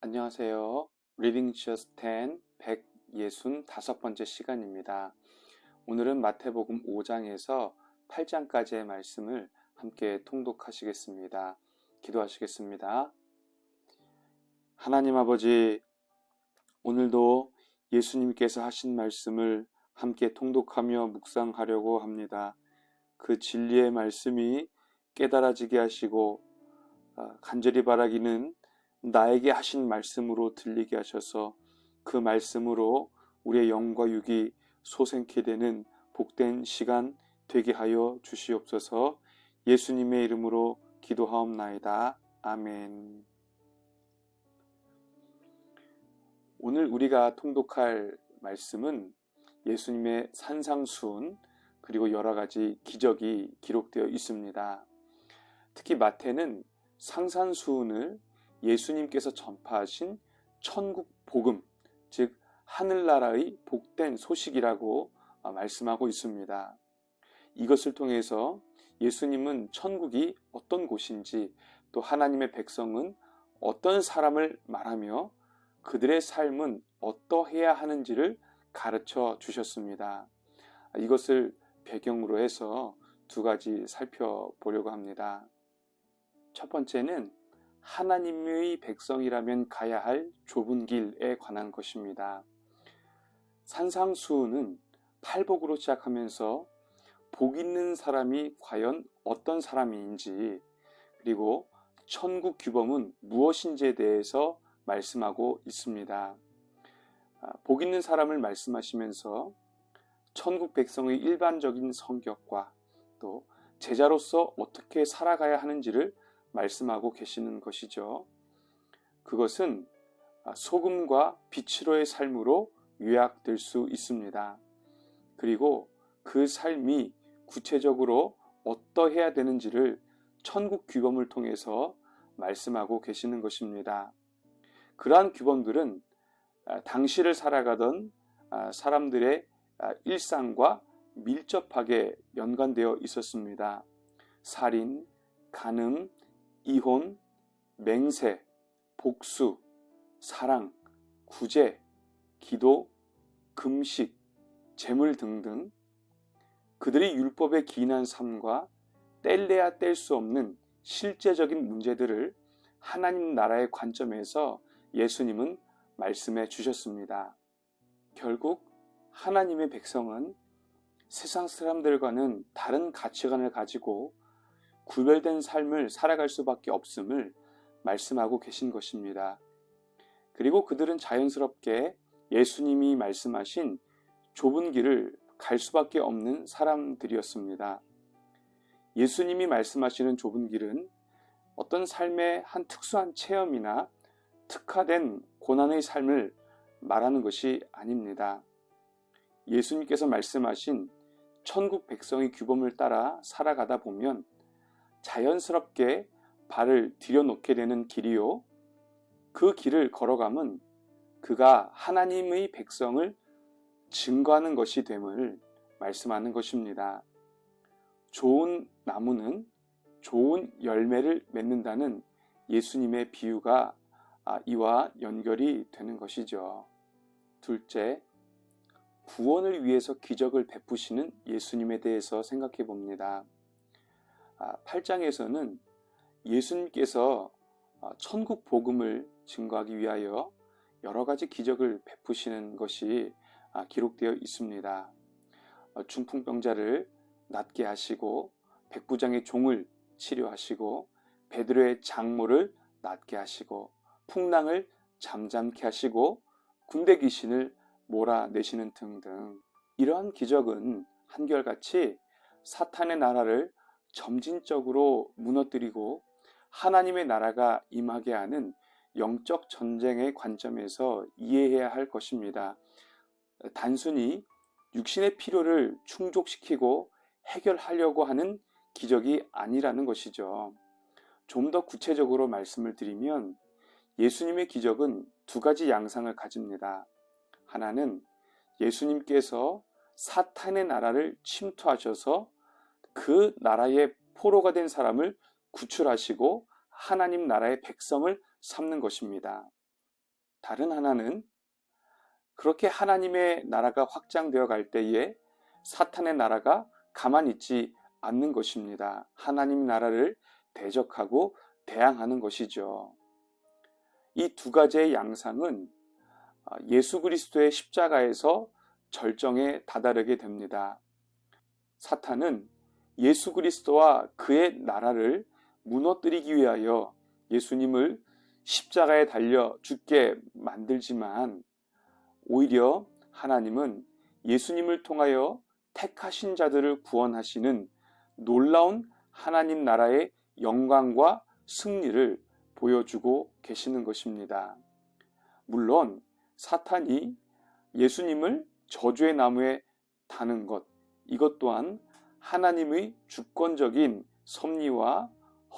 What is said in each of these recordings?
안녕하세요. Reading Just 10 165번째 시간입니다. 오늘은 마태복음 5장에서 8장까지의 말씀을 함께 통독하시겠습니다. 기도하시겠습니다. 하나님 아버지, 오늘도 예수님께서 하신 말씀을 함께 통독하며 묵상하려고 합니다. 그 진리의 말씀이 깨달아지게 하시고 간절히 바라기는 나에게 하신 말씀으로 들리게 하셔서 그 말씀으로 우리의 영과 육이 솟게 되는 복된 시간 되게 하여 주시옵소서. 예수님의 이름으로 기도하옵나이다. 아멘. 오늘 우리가 통독할 말씀은 예수님의 산상수훈 그리고 여러 가지 기적이 기록되어 있습니다. 특히 마태는 산상수훈을 예수님께서 전파하신 천국 복음, 즉 하늘나라의 복된 소식이라고 말씀하고 있습니다. 이것을 통해서 예수님은 천국이 어떤 곳인지, 또 하나님의 백성은 어떤 사람을 말하며 그들의 삶은 어떠해야 하는지를 가르쳐 주셨습니다. 이것을 배경으로 해서 두 가지 살펴보려고 합니다. 첫 번째는 하나님의 백성이라면 가야 할 좁은 길에 관한 것입니다. 산상수훈은 팔복으로 시작하면서 복 있는 사람이 과연 어떤 사람인지, 그리고 천국 규범은 무엇인지에 대해서 말씀하고 있습니다. 복 있는 사람을 말씀하시면서 천국 백성의 일반적인 성격과 또 제자로서 어떻게 살아가야 하는지를 말씀하고 계시는 것이죠. 그것은 소금과 빛으로의 삶으로 요약될 수 있습니다. 그리고 그 삶이 구체적으로 어떠해야 되는지를 천국 규범을 통해서 말씀하고 계시는 것입니다. 그러한 규범들은 당시를 살아가던 사람들의 일상과 밀접하게 연관되어 있었습니다. 살인, 간음, 이혼, 맹세, 복수, 사랑, 구제, 기도, 금식, 재물 등등 그들이 율법에 기인한 삶과 뗄래야 뗄 수 없는 실제적인 문제들을 하나님 나라의 관점에서 예수님은 말씀해 주셨습니다. 결국 하나님의 백성은 세상 사람들과는 다른 가치관을 가지고 구별된 삶을 살아갈 수밖에 없음을 말씀하고 계신 것입니다. 그리고 그들은 자연스럽게 예수님이 말씀하신 좁은 길을 갈 수밖에 없는 사람들이었습니다. 예수님이 말씀하시는 좁은 길은 어떤 삶의 한 특수한 체험이나 특화된 고난의 삶을 말하는 것이 아닙니다. 예수님께서 말씀하신 천국 백성의 규범을 따라 살아가다 보면 자연스럽게 발을 들여놓게 되는 길이요, 그 길을 걸어가면 그가 하나님의 백성을 증거하는 것이 됨을 말씀하는 것입니다. 좋은 나무는 좋은 열매를 맺는다는 예수님의 비유가 이와 연결이 되는 것이죠. 둘째, 구원을 위해서 기적을 베푸시는 예수님에 대해서 생각해 봅니다. 8장에서는 예수님께서 천국 복음을 증거하기 위하여 여러 가지 기적을 베푸시는 것이 기록되어 있습니다. 중풍병자를 낫게 하시고, 백부장의 종을 치료하시고, 베드로의 장모를 낫게 하시고, 풍랑을 잠잠케 하시고, 군대 귀신을 몰아내시는 등등, 이러한 기적은 한결같이 사탄의 나라를 점진적으로 무너뜨리고 하나님의 나라가 임하게 하는 영적 전쟁의 관점에서 이해해야 할 것입니다. 단순히 육신의 필요를 충족시키고 해결하려고 하는 기적이 아니라는 것이죠. 좀 더 구체적으로 말씀을 드리면 예수님의 기적은 두 가지 양상을 가집니다. 하나는 예수님께서 사탄의 나라를 침투하셔서 그 나라의 포로가 된 사람을 구출하시고 하나님 나라의 백성을 삼는 것입니다. 다른 하나는 그렇게 하나님의 나라가 확장되어 갈 때에 사탄의 나라가 가만히 있지 않는 것입니다. 하나님 나라를 대적하고 대항하는 것이죠. 이 두 가지의 양상은 예수 그리스도의 십자가에서 절정에 다다르게 됩니다. 사탄은 예수 그리스도와 그의 나라를 무너뜨리기 위하여 예수님을 십자가에 달려 죽게 만들지만 오히려 하나님은 예수님을 통하여 택하신 자들을 구원하시는 놀라운 하나님 나라의 영광과 승리를 보여주고 계시는 것입니다. 물론 사탄이 예수님을 저주의 나무에 다는 것, 이것 또한 하나님의 주권적인 섭리와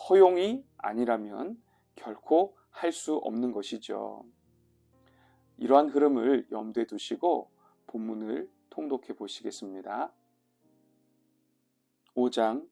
허용이 아니라면 결코 할 수 없는 것이죠. 이러한 흐름을 염두에 두시고 본문을 통독해 보시겠습니다. 5장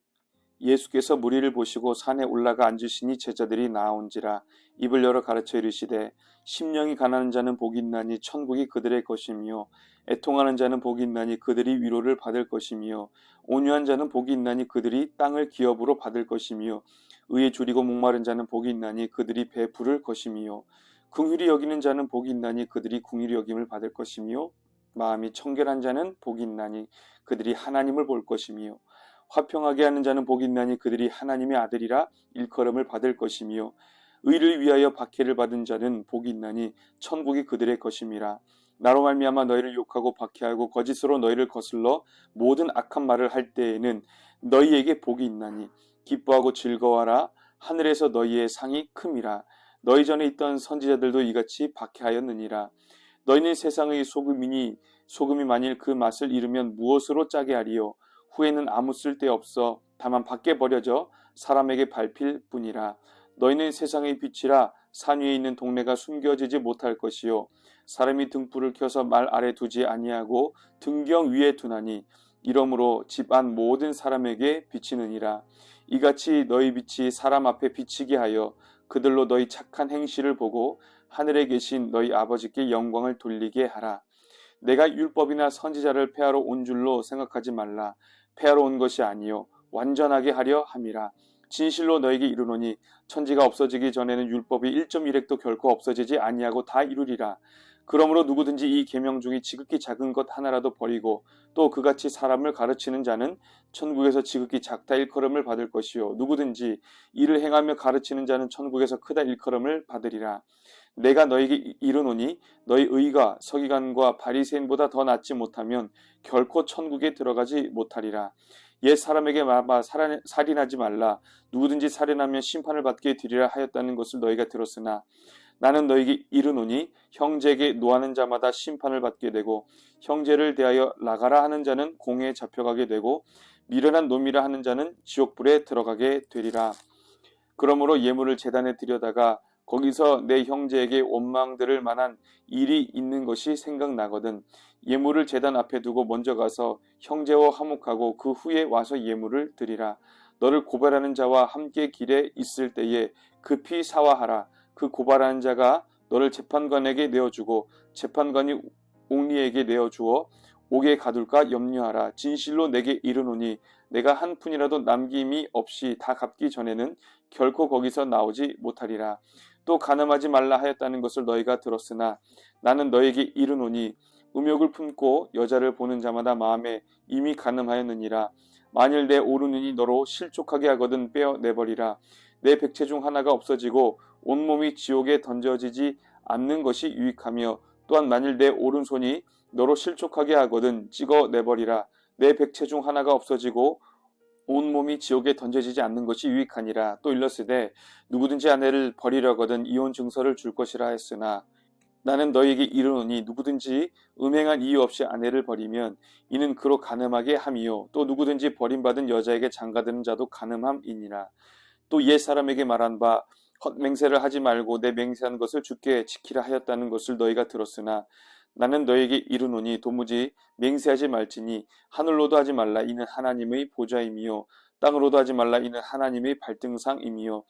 예수께서 무리를 보시고 산에 올라가 앉으시니 제자들이 나온지라 입을 열어 가르쳐 이르시되 심령이 가난한 자는 복이 있나니 천국이 그들의 것이며 애통하는 자는 복이 있나니 그들이 위로를 받을 것이며 온유한 자는 복이 있나니 그들이 땅을 기업으로 받을 것이며 의에 줄이고 목마른 자는 복이 있나니 그들이 배부를 것이며 긍휼히 여기는 자는 복이 있나니 그들이 긍휼히 여김을 받을 것이며 마음이 청결한 자는 복이 있나니 그들이 하나님을 볼 것이며 화평하게 하는 자는 복이 있나니 그들이 하나님의 아들이라 일컬음을 받을 것이며 의를 위하여 박해를 받은 자는 복이 있나니 천국이 그들의 것임이라. 나로 말미암아 너희를 욕하고 박해하고 거짓으로 너희를 거슬러 모든 악한 말을 할 때에는 너희에게 복이 있나니 기뻐하고 즐거워하라. 하늘에서 너희의 상이 큼이라. 너희 전에 있던 선지자들도 이같이 박해하였느니라. 너희는 세상의 소금이니 소금이 만일 그 맛을 잃으면 무엇으로 짜게 하리요. 후에는 아무 쓸데없어 다만 밖에 버려져 사람에게 밟힐 뿐이라. 너희는 세상의 빛이라. 산 위에 있는 동네가 숨겨지지 못할 것이요 사람이 등불을 켜서 말 아래 두지 아니하고 등경 위에 두나니 이러므로 집 안 모든 사람에게 비치느니라. 이같이 너희 빛이 사람 앞에 비치게 하여 그들로 너희 착한 행실을 보고 하늘에 계신 너희 아버지께 영광을 돌리게 하라. 내가 율법이나 선지자를 폐하러 온 줄로 생각하지 말라. 폐하러 온 것이 아니요 완전하게 하려 함이라. 진실로 너에게 이르노니 천지가 없어지기 전에는 율법이 1.1획도 결코 없어지지 아니하고 다 이루리라. 그러므로 누구든지 이 계명 중에 지극히 작은 것 하나라도 버리고 또 그같이 사람을 가르치는 자는 천국에서 지극히 작다 일컬음을 받을 것이요 누구든지 이를 행하며 가르치는 자는 천국에서 크다 일컬음을 받으리라. 내가 너에게 이르노니 너희 의가 서기관과 바리새인보다 더 낫지 못하면 결코 천국에 들어가지 못하리라. 옛 사람에게 말하마 살인하지 말라. 누구든지 살인하면 심판을 받게 되리라 하였다는 것을 너희가 들었으나 나는 너에게 이르노니 형제에게 노하는 자마다 심판을 받게 되고 형제를 대하여 나가라 하는 자는 공회에 잡혀가게 되고 미련한 놈이라 하는 자는 지옥불에 들어가게 되리라. 그러므로 예물을 제단에 들여다가 거기서 내 형제에게 원망들을 만한 일이 있는 것이 생각나거든 예물을 제단 앞에 두고 먼저 가서 형제와 화목하고 그 후에 와서 예물을 드리라. 너를 고발하는 자와 함께 길에 있을 때에 급히 사화하라. 그 고발하는 자가 너를 재판관에게 내어주고 재판관이 옥리에게 내어주어 옥에 가둘까 염려하라. 진실로 내게 이르노니 내가 한 푼이라도 남김이 없이 다 갚기 전에는 결코 거기서 나오지 못하리라. 또 간음하지 말라 하였다는 것을 너희가 들었으나 나는 너에게 이르노니 음욕을 품고 여자를 보는 자마다 마음에 이미 간음하였느니라. 만일 내 오른눈이 너로 실족하게 하거든 빼어내버리라. 내 백체 중 하나가 없어지고 온몸이 지옥에 던져지지 않는 것이 유익하며 또한 만일 내 오른손이 너로 실족하게 하거든 찍어내버리라. 내 백체 중 하나가 없어지고 온몸이 지옥에 던져지지 않는 것이 유익하니라. 또 일렀으되 누구든지 아내를 버리려거든 이혼 증서를 줄 것이라 했으나 나는 너희에게 이르노니 누구든지 음행한 이유 없이 아내를 버리면 이는 그로 간음하게 함이요 또 누구든지 버림받은 여자에게 장가드는 자도 간음함이니라. 또 옛 사람에게 말한 바 헛맹세를 하지 말고 내 맹세한 것을 주께 지키라 하였다는 것을 너희가 들었으나 나는 너에게 이르노니 도무지 맹세하지 말지니 하늘로도 하지 말라. 이는 하나님의 보좌임이요 땅으로도 하지 말라 이는 하나님의 발등상임이요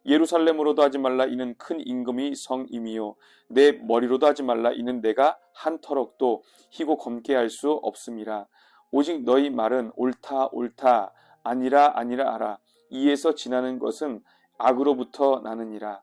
예루살렘으로도 하지 말라 이는 큰 임금의 성임이요 내 머리로도 하지 말라 이는 내가 한 터럭도 희고 검게 할 수 없음이라. 오직 너희 말은 옳다 옳다 아니라 아니라 하라. 이에서 지나는 것은 악으로부터 나느니라.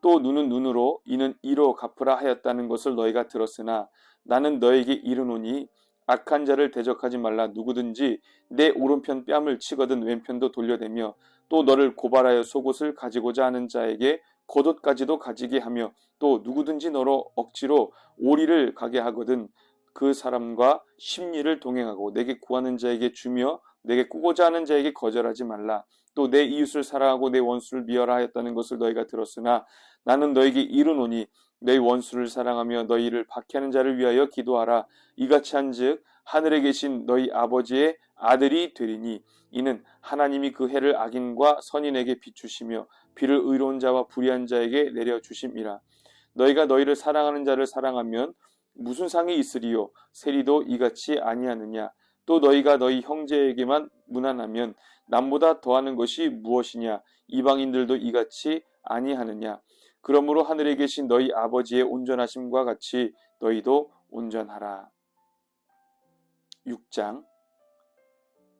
또 눈은 눈으로 이는 이로 갚으라 하였다는 것을 너희가 들었으나 나는 너에게 이르노니 악한 자를 대적하지 말라. 누구든지 내 오른편 뺨을 치거든 왼편도 돌려대며 또 너를 고발하여 속옷을 가지고자 하는 자에게 겉옷까지도 가지게 하며 또 누구든지 너로 억지로 오리를 가게 하거든 그 사람과 십리를 동행하고 내게 구하는 자에게 주며 내게 꾸고자 하는 자에게 거절하지 말라. 또 내 이웃을 사랑하고 내 원수를 미워라 하였다는 것을 너희가 들었으나 나는 너에게 이르노니 너희 원수를 사랑하며 너희를 박해하는 자를 위하여 기도하라. 이같이 한즉 하늘에 계신 너희 아버지의 아들이 되리니 이는 하나님이 그 해를 악인과 선인에게 비추시며 비를 의로운 자와 불의한 자에게 내려주심이라. 너희가 너희를 사랑하는 자를 사랑하면 무슨 상이 있으리요? 세리도 이같이 아니하느냐? 또 너희가 너희 형제에게만 무난하면 남보다 더하는 것이 무엇이냐? 이방인들도 이같이 아니하느냐? 그러므로 하늘에 계신 너희 아버지의 온전하심과 같이 너희도 온전하라. 6장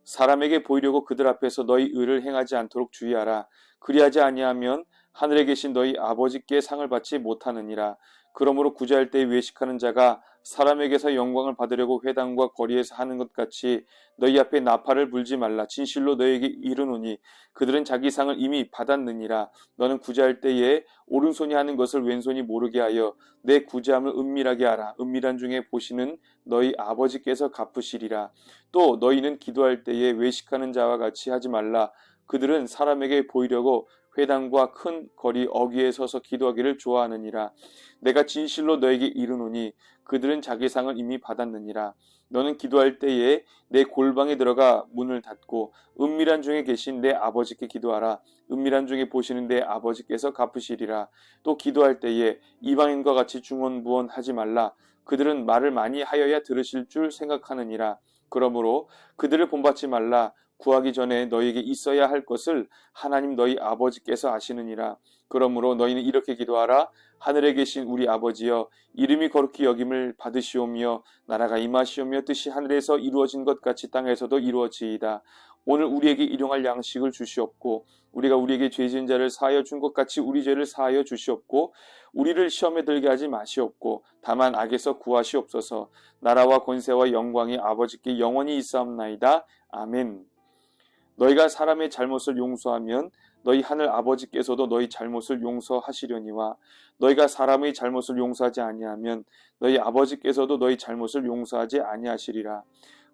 사람에게 보이려고 그들 앞에서 너희 의를 행하지 않도록 주의하라. 그리하지 아니하면 하늘에 계신 너희 아버지께 상을 받지 못하느니라. 그러므로 구제할 때 외식하는 자가 사람에게서 영광을 받으려고 회당과 거리에서 하는 것 같이 너희 앞에 나팔을 불지 말라. 진실로 너희에게 이르노니 그들은 자기 상을 이미 받았느니라. 너는 구제할 때에 오른손이 하는 것을 왼손이 모르게 하여 내 구제함을 은밀하게 하라. 은밀한 중에 보시는 너희 아버지께서 갚으시리라. 또 너희는 기도할 때에 외식하는 자와 같이 하지 말라. 그들은 사람에게 보이려고 회당과 큰 거리 어귀에 서서 기도하기를 좋아하느니라. 내가 진실로 너에게 이르노니 그들은 자기 상을 이미 받았느니라. 너는 기도할 때에 내 골방에 들어가 문을 닫고 은밀한 중에 계신 내 아버지께 기도하라. 은밀한 중에 보시는 내 아버지께서 갚으시리라. 또 기도할 때에 이방인과 같이 중언부언하지 말라. 그들은 말을 많이 하여야 들으실 줄 생각하느니라. 그러므로 그들을 본받지 말라. 구하기 전에 너희에게 있어야 할 것을 하나님 너희 아버지께서 아시느니라. 그러므로 너희는 이렇게 기도하라. 하늘에 계신 우리 아버지여, 이름이 거룩히 여김을 받으시오며 나라가 임하시오며 뜻이 하늘에서 이루어진 것 같이 땅에서도 이루어지이다. 오늘 우리에게 일용할 양식을 주시옵고 우리가 우리에게 죄 지은 자를 사하여 준 것 같이 우리 죄를 사하여 주시옵고 우리를 시험에 들게 하지 마시옵고 다만 악에서 구하시옵소서. 나라와 권세와 영광이 아버지께 영원히 있사옵나이다. 아멘. 너희가 사람의 잘못을 용서하면 너희 하늘 아버지께서도 너희 잘못을 용서하시려니와 너희가 사람의 잘못을 용서하지 아니하면 너희 아버지께서도 너희 잘못을 용서하지 아니하시리라.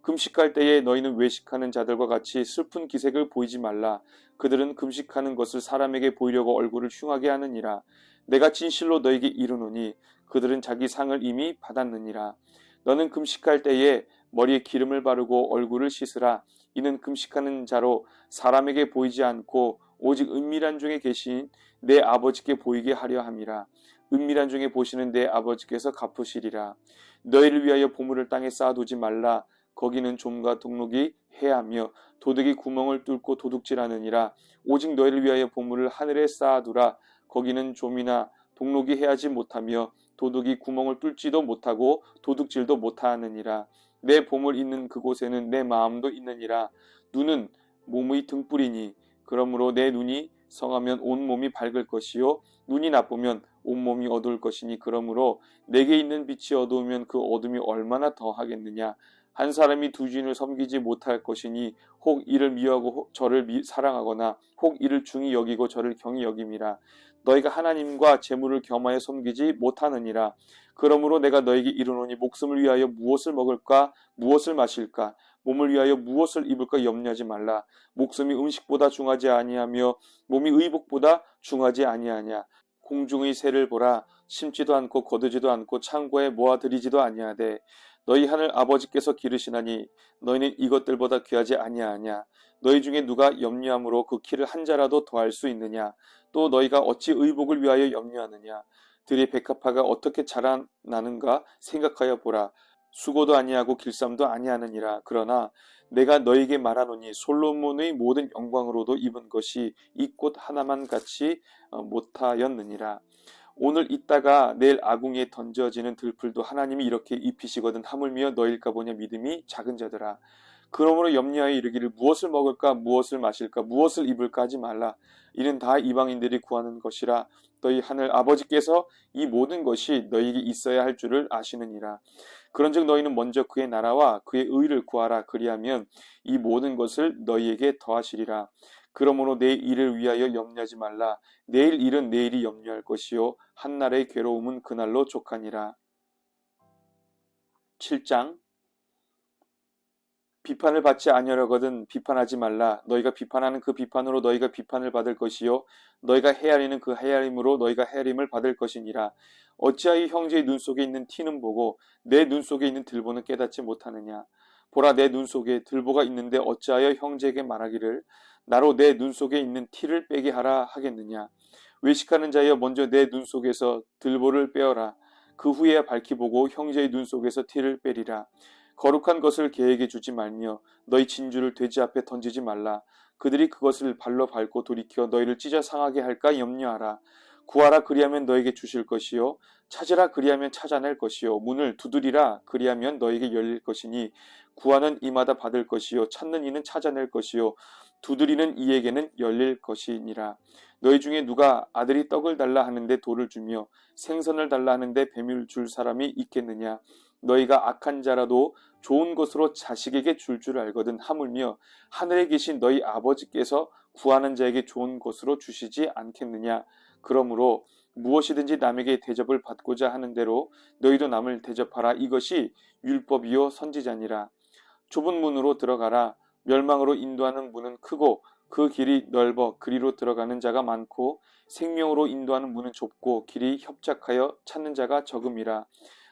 금식할 때에 너희는 외식하는 자들과 같이 슬픈 기색을 보이지 말라. 그들은 금식하는 것을 사람에게 보이려고 얼굴을 흉하게 하느니라. 내가 진실로 너희에게 이르노니 그들은 자기 상을 이미 받았느니라. 너는 금식할 때에 머리에 기름을 바르고 얼굴을 씻으라. 이는 금식하는 자로 사람에게 보이지 않고 오직 은밀한 중에 계신 내 아버지께 보이게 하려 함이라. 은밀한 중에 보시는 내 아버지께서 갚으시리라. 너희를 위하여 보물을 땅에 쌓아두지 말라. 거기는 좀과 동록이 해하며 도둑이 구멍을 뚫고 도둑질하느니라. 오직 너희를 위하여 보물을 하늘에 쌓아두라. 거기는 좀이나 동록이 해하지 못하며 도둑이 구멍을 뚫지도 못하고 도둑질도 못하느니라. 내 보물 있는 그곳에는 내 마음도 있느니라. 눈은 몸의 등불이니 그러므로 내 눈이 성하면 온몸이 밝을 것이요 눈이 나쁘면 온몸이 어두울 것이니 그러므로 내게 있는 빛이 어두우면 그 어둠이 얼마나 더하겠느냐. 한 사람이 두 주인을 섬기지 못할 것이니 혹 이를 미워하고 저를 사랑하거나 혹 이를 중히 여기고 저를 경히 여김이라. 너희가 하나님과 재물을 겸하여 섬기지 못하느니라. 그러므로 내가 너에게 이르노니 목숨을 위하여 무엇을 먹을까 무엇을 마실까 몸을 위하여 무엇을 입을까 염려하지 말라. 목숨이 음식보다 중하지 아니하며 몸이 의복보다 중하지 아니하냐. 공중의 새를 보라. 심지도 않고 거두지도 않고 창고에 모아들이지도 아니하되 너희 하늘 아버지께서 기르시나니 너희는 이것들보다 귀하지 아니하냐. 너희 중에 누가 염려함으로 그 키를 한 자라도 더할 수 있느냐. 또 너희가 어찌 의복을 위하여 염려하느냐. 들의 백합화가 어떻게 자라나는가 생각하여 보라. 수고도 아니하고 길쌈도 아니하느니라. 그러나 내가 너에게 말하노니 솔로몬의 모든 영광으로도 입은 것이 이 꽃 하나만 같이 못하였느니라. 오늘 있다가 내일 아궁이에 던져지는 들풀도 하나님이 이렇게 입히시거든 하물며 너일까 보냐 믿음이 작은 자들아. 그러므로 염려하여 이르기를 무엇을 먹을까 무엇을 마실까 무엇을 입을까 하지 말라. 이는 다 이방인들이 구하는 것이라. 너희 하늘 아버지께서 이 모든 것이 너희에게 있어야 할 줄을 아시느니라. 그런즉 너희는 먼저 그의 나라와 그의 의를 구하라. 그리하면 이 모든 것을 너희에게 더하시리라. 그러므로 내 일을 위하여 염려하지 말라. 내일 일은 내일이 염려할 것이요 한날의 괴로움은 그날로 족하니라. 7장. 비판을 받지 아니하려거든 비판하지 말라. 너희가 비판하는 그 비판으로 너희가 비판을 받을 것이요 너희가 헤아리는 그 헤아림으로 너희가 헤아림을 받을 것이니라. 어찌하여 형제의 눈 속에 있는 티는 보고 내 눈 속에 있는 들보는 깨닫지 못하느냐. 보라, 내 눈 속에 들보가 있는데 어찌하여 형제에게 말하기를 나로 내 눈 속에 있는 티를 빼게 하라 하겠느냐. 외식하는 자여 먼저 내 눈 속에서 들보를 빼어라. 그 후에야 밝히 보고 형제의 눈 속에서 티를 빼리라. 거룩한 것을 개에게 주지 말며 너희 진주를 돼지 앞에 던지지 말라. 그들이 그것을 발로 밟고 돌이켜 너희를 찢어 상하게 할까 염려하라. 구하라, 그리하면 너에게 주실 것이요 찾으라, 그리하면 찾아낼 것이요 문을 두드리라, 그리하면 너에게 열릴 것이니 구하는 이마다 받을 것이요 찾는 이는 찾아낼 것이요 두드리는 이에게는 열릴 것이니라. 너희 중에 누가 아들이 떡을 달라 하는데 돌을 주며 생선을 달라 하는데 뱀을 줄 사람이 있겠느냐. 너희가 악한 자라도 좋은 것으로 자식에게 줄 알거든 하물며 하늘에 계신 너희 아버지께서 구하는 자에게 좋은 것으로 주시지 않겠느냐. 그러므로 무엇이든지 남에게 대접을 받고자 하는 대로 너희도 남을 대접하라. 이것이 율법이요 선지자니라. 좁은 문으로 들어가라. 멸망으로 인도하는 문은 크고 그 길이 넓어 그리로 들어가는 자가 많고 생명으로 인도하는 문은 좁고 길이 협착하여 찾는 자가 적음이라.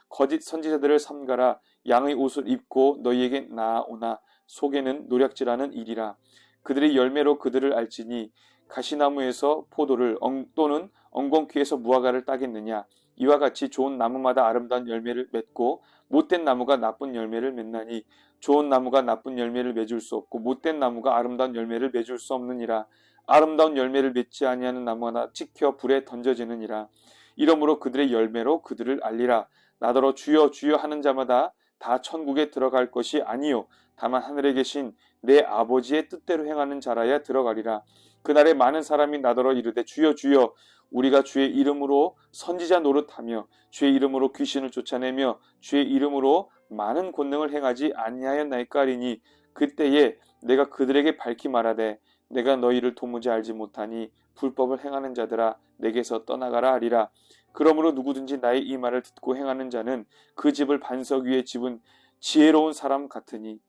거짓 선지자들을 삼가라. 양의 옷을 입고 너희에게 나아오나 속에는 노략질하는 일이라. 그들의 열매로 그들을 알지니 가시나무에서 포도를 또는 엉겅퀴에서 무화과를 따겠느냐. 이와 같이 좋은 나무마다 아름다운 열매를 맺고 못된 나무가 나쁜 열매를 맺나니 좋은 나무가 나쁜 열매를 맺을 수 없고 못된 나무가 아름다운 열매를 맺을 수 없느니라. 아름다운 열매를 맺지 아니하는 나무 하나 찍혀 불에 던져지느니라. 이러므로 그들의 열매로 그들을 알리라. 나더러 주여 주여 하는 자마다 다 천국에 들어갈 것이 아니요 다만 하늘에 계신 내 아버지의 뜻대로 행하는 자라야 들어가리라. 그날에 많은 사람이 나더러 이르되 주여 주여 우리가 주의 이름으로 선지자 노릇하며 주의 이름으로 귀신을 쫓아내며 주의 이름으로 많은 권능을 행하지 아니하였나이까 하리니 그때에 내가 그들에게 밝히 말하되 내가 너희를 도무지 알지 못하니 불법을 행하는 자들아 내게서 떠나가라 하리라. 그러므로 누구든지 나의 이 말을 듣고 행하는 자는 그 집을 반석 위에 집은 지혜로운 사람 같으니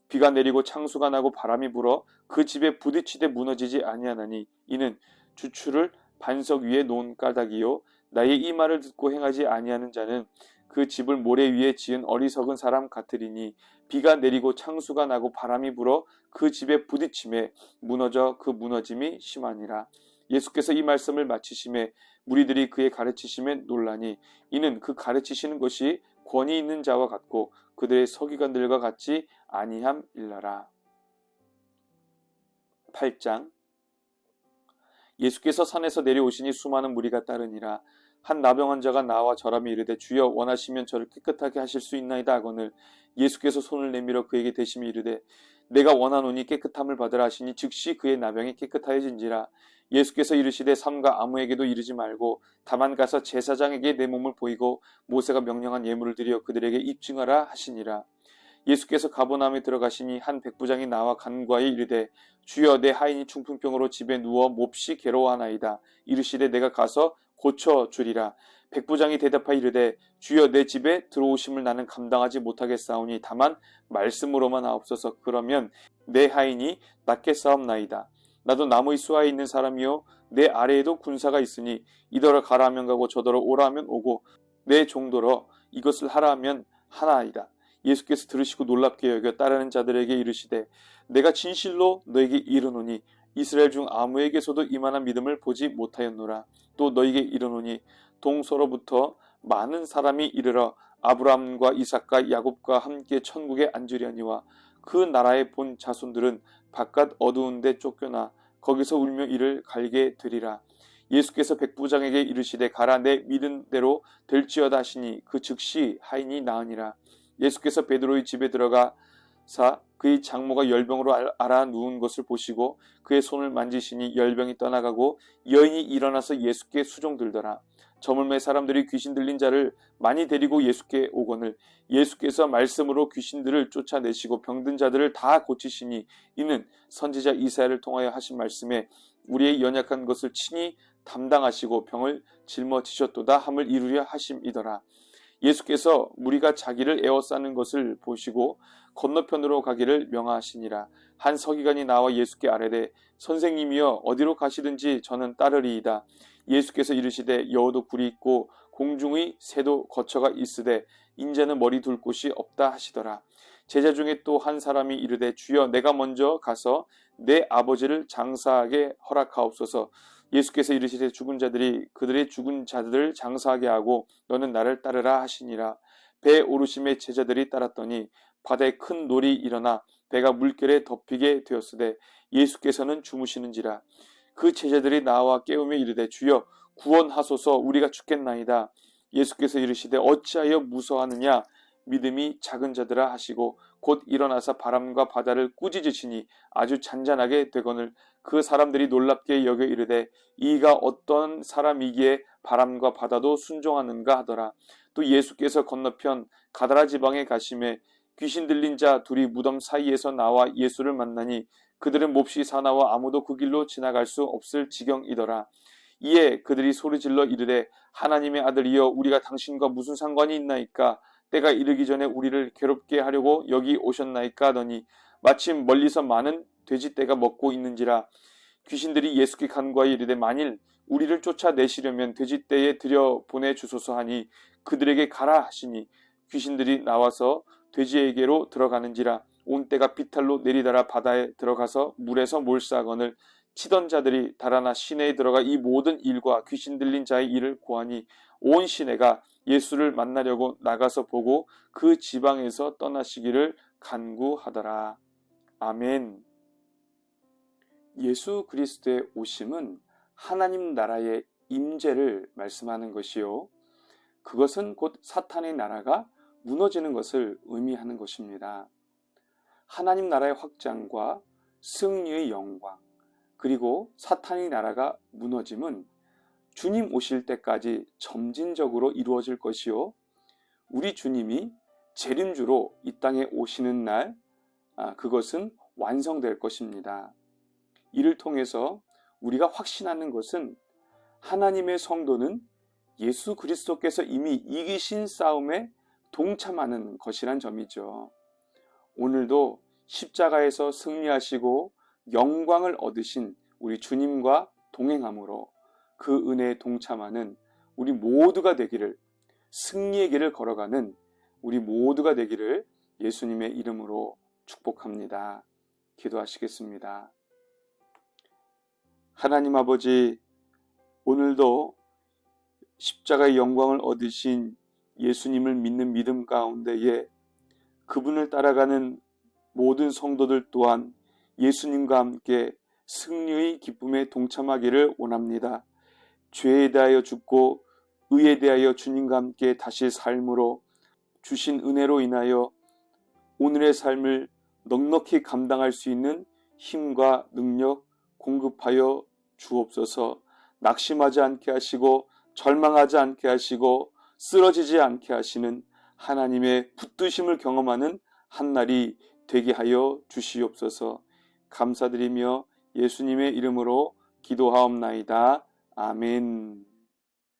비가 내리고 창수가 나고 바람이 불어 그 집에 부딪히되 무너지지 아니하나니 이는 주추를 반석 위에 놓은 까닭이요 나의 이 말을 듣고 행하지 아니하는 자는 그 집을 모래 위에 지은 어리석은 사람 같으리니 비가 내리고 창수가 나고 바람이 불어 그 집에 부딪힘에 무너져 그 무너짐이 심하니라. 예수께서 이 말씀을 마치심에 무리들이 그의 가르치심에 놀라니 이는 그 가르치시는 것이 권위 있는 자와 같고 그들의 서기관들과 같지 아니함일러라. 8장. 예수께서 산에서 내려오시니 수많은 무리가 따르니라. 한 나병 환자가 나와 절하며 이르되 주여 원하시면 저를 깨끗하게 하실 수 있나이다 하거늘 예수께서 손을 내밀어 그에게 대시며 이르되 내가 원하노니 깨끗함을 받으라 하시니 즉시 그의 나병이 깨끗하여진지라. 예수께서 이르시되 삼가 아무에게도 이르지 말고 다만 가서 제사장에게 내 몸을 보이고 모세가 명령한 예물을 드려 그들에게 입증하라 하시니라. 예수께서 가버나움에 들어가시니 한 백부장이 나와 간구하여 이르되 주여 내 하인이 중풍병으로 집에 누워 몹시 괴로워하나이다. 이르시되 내가 가서 고쳐주리라. 백부장이 대답하여 이르되 주여 내 집에 들어오심을 나는 감당하지 못하겠사오니 다만 말씀으로만 하옵소서. 그러면 내 하인이 낫겠사옵나이다. 나도 나무의 수하에 있는 사람이요 내 아래에도 군사가 있으니 이더러 가라 하면 가고 저더러 오라 하면 오고 내 종더러 이것을 하라 하면 하나이다. 예수께서 들으시고 놀랍게 여겨 따르는 자들에게 이르시되 내가 진실로 너에게 이르노니 이스라엘 중 아무에게서도 이만한 믿음을 보지 못하였노라. 또 너에게 이르노니 동서로부터 많은 사람이 이르러 아브라함과 이삭과 야곱과 함께 천국에 앉으려니와 그 나라에 본 자손들은 바깥 어두운 데 쫓겨나 거기서 울며 이를 갈게 되리라. 예수께서 백부장에게 이르시되 가라 내 믿은 대로 될지어다 하시니 그 즉시 하인이 나으니라. 예수께서 베드로의 집에 들어가사 그의 장모가 열병으로 앓아 누운 것을 보시고 그의 손을 만지시니 열병이 떠나가고 여인이 일어나서 예수께 수종들더라. 저물매 사람들이 귀신 들린 자를 많이 데리고 예수께 오거늘 예수께서 말씀으로 귀신들을 쫓아내시고 병든 자들을 다 고치시니 이는 선지자 이사야를 통하여 하신 말씀에 우리의 연약한 것을 친히 담당하시고 병을 짊어지셨도다 함을 이루려 하심이더라. 예수께서 무리가 자기를 에워싸는 것을 보시고 건너편으로 가기를 명하시니라. 한 서기관이 나와 예수께 아뢰되 선생님이여 어디로 가시든지 저는 따르리이다. 예수께서 이르시되 여호도 굴이 있고 공중의 새도 거처가 있으되 인자는 머리 둘 곳이 없다 하시더라. 제자 중에 또 한 사람이 이르되 주여 내가 먼저 가서 내 아버지를 장사하게 허락하옵소서. 예수께서 이르시되 죽은 자들이 그들의 죽은 자들을 장사하게 하고 너는 나를 따르라 하시니라. 배 오르심에 제자들이 따랐더니 바다에 큰 놀이 일어나 배가 물결에 덮이게 되었으되 예수께서는 주무시는지라. 그 제자들이 나와 깨우며 이르되 주여 구원하소서 우리가 죽겠나이다. 예수께서 이르시되 어찌하여 무서워하느냐 믿음이 작은 자들아 하시고 곧 일어나서 바람과 바다를 꾸짖으시니 아주 잔잔하게 되거늘 그 사람들이 놀랍게 여겨 이르되 이가 어떤 사람이기에 바람과 바다도 순종하는가 하더라. 또 예수께서 건너편 가다라 지방에 가심에 귀신 들린 자 둘이 무덤 사이에서 나와 예수를 만나니 그들은 몹시 사나워 아무도 그 길로 지나갈 수 없을 지경이더라. 이에 그들이 소리질러 이르되 하나님의 아들이여 우리가 당신과 무슨 상관이 있나이까 때가 이르기 전에 우리를 괴롭게 하려고 여기 오셨나이까 하더니 마침 멀리서 많은 돼지떼가 먹고 있는지라. 귀신들이 예수께 간구하여 이르되 만일 우리를 쫓아내시려면 돼지떼에 들여보내 주소서 하니 그들에게 가라 하시니 귀신들이 나와서 돼지에게로 들어가는지라. 온 떼가 비탈로 내리달아 바다에 들어가서 물에서 몰사하거늘 치던 자들이 달아나 시내에 들어가 이 모든 일과 귀신 들린 자의 일을 고하니 온 시내가 예수를 만나려고 나가서 보고 그 지방에서 떠나시기를 간구하더라. 아멘. 예수 그리스도의 오심은 하나님 나라의 임재를 말씀하는 것이요. 그것은 곧 사탄의 나라가 무너지는 것을 의미하는 것입니다. 하나님 나라의 확장과 승리의 영광, 그리고 사탄의 나라가 무너짐은 주님 오실 때까지 점진적으로 이루어질 것이요. 우리 주님이 재림주로 이 땅에 오시는 날, 그것은 완성될 것입니다. 이를 통해서 우리가 확신하는 것은 하나님의 성도는 예수 그리스도께서 이미 이기신 싸움에 동참하는 것이란 점이죠. 오늘도 십자가에서 승리하시고 영광을 얻으신 우리 주님과 동행함으로 그 은혜에 동참하는 우리 모두가 되기를, 승리의 길을 걸어가는 우리 모두가 되기를 예수님의 이름으로 축복합니다. 기도하시겠습니다. 하나님 아버지, 오늘도 십자가의 영광을 얻으신 예수님을 믿는 믿음 가운데에 그분을 따라가는 모든 성도들 또한 예수님과 함께 승리의 기쁨에 동참하기를 원합니다. 죄에 대하여 죽고 의에 대하여 주님과 함께 다시 삶으로 주신 은혜로 인하여 오늘의 삶을 넉넉히 감당할 수 있는 힘과 능력 공급하여 주옵소서. 낙심하지 않게 하시고 절망하지 않게 하시고 쓰러지지 않게 하시는 하나님의 붙드심을 경험하는 한날이 되게 하여 주시옵소서. 감사드리며 예수님의 이름으로 기도하옵나이다. 아멘.